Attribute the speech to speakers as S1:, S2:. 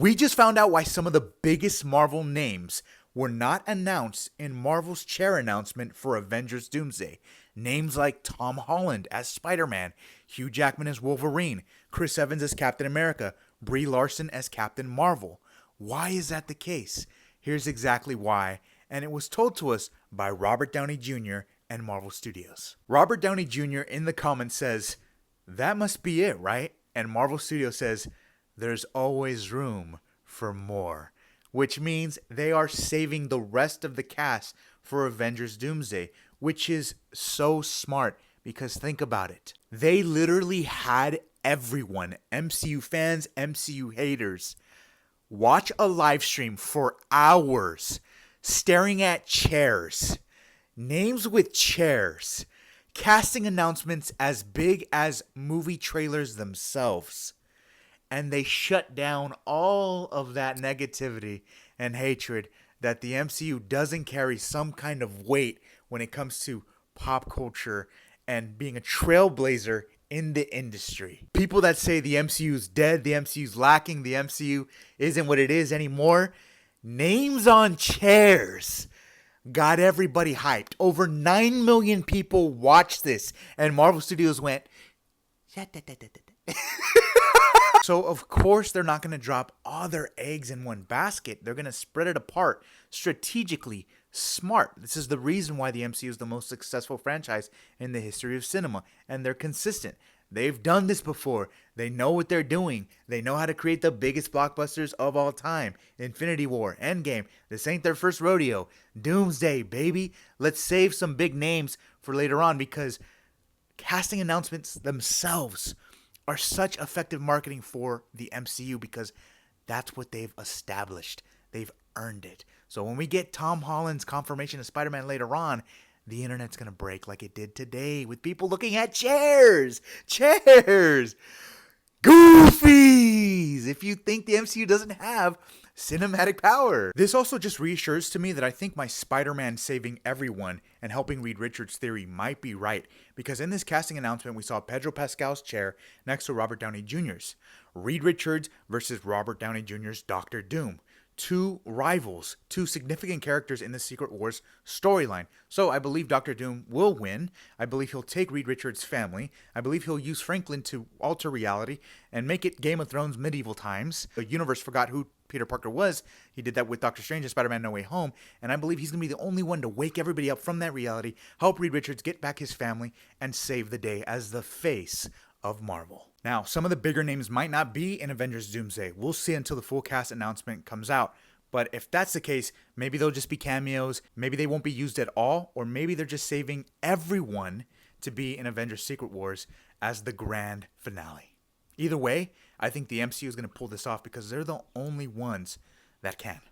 S1: We just found out why some of the biggest Marvel names were not announced in Marvel's chair announcement for Avengers Doomsday. Names like Tom Holland as Spider-Man, Hugh Jackman as Wolverine, Chris Evans as Captain America, Brie Larson as Captain Marvel. Why is that the case? Here's exactly why, and it was told to us by Robert Downey Jr. and Marvel Studios. Robert Downey Jr. in the comments says, "That must be it, right?" And Marvel Studios says, "There's always room for more," which means they are saving the rest of the cast for Avengers Doomsday, which is so smart because think about it. They literally had everyone, MCU fans, MCU haters, watch a live stream for hours staring at chairs, names with chairs, casting announcements as big as movie trailers themselves. And they shut down all of that negativity and hatred that the MCU doesn't carry some kind of weight when it comes to pop culture and being a trailblazer in the industry. People that say the MCU is dead, the MCU is lacking, the MCU isn't what it is anymore. Names on chairs got everybody hyped. Over 9 million people watched this, and Marvel Studios went, So, of course, they're not going to drop all their eggs in one basket. They're going to spread it apart strategically, smart. This is the reason why the MCU is the most successful franchise in the history of cinema, and they're consistent. They've done this before. They know what they're doing. They know how to create the biggest blockbusters of all time. Infinity War, Endgame. This ain't their first rodeo. Doomsday, baby. Let's save some big names for later on because casting announcements themselves are such effective marketing for the MCU because that's what they've established. They've earned it. So when we get Tom Holland's confirmation of Spider-Man later on, the internet's going to break like it did today with people looking at chairs. Chairs. Goofies. If you think the MCU doesn't have cinematic power. This also just reassures to me that I think my Spider-Man saving everyone and helping Reed Richards theory might be right, because in this casting announcement we saw Pedro Pascal's chair next to Robert Downey Jr.'s. Reed Richards versus Robert Downey Jr.'s Doctor Doom. Two rivals, two significant characters in the Secret Wars storyline. So I believe Doctor Doom will win. I believe he'll take Reed Richards' family. I believe he'll use Franklin to alter reality and make it Game of Thrones medieval times. The universe forgot who Peter Parker was. He did that with Doctor Strange and Spider-Man No Way Home. And I believe he's going to be the only one to wake everybody up from that reality, help Reed Richards get back his family, and save the day as the face of Marvel. Now, some of the bigger names might not be in Avengers Doomsday. We'll see until the full cast announcement comes out. But if that's the case, maybe they'll just be cameos, maybe they won't be used at all, or maybe they're just saving everyone to be in Avengers Secret Wars as the grand finale. Either way, I think the MCU is going to pull this off because they're the only ones that can.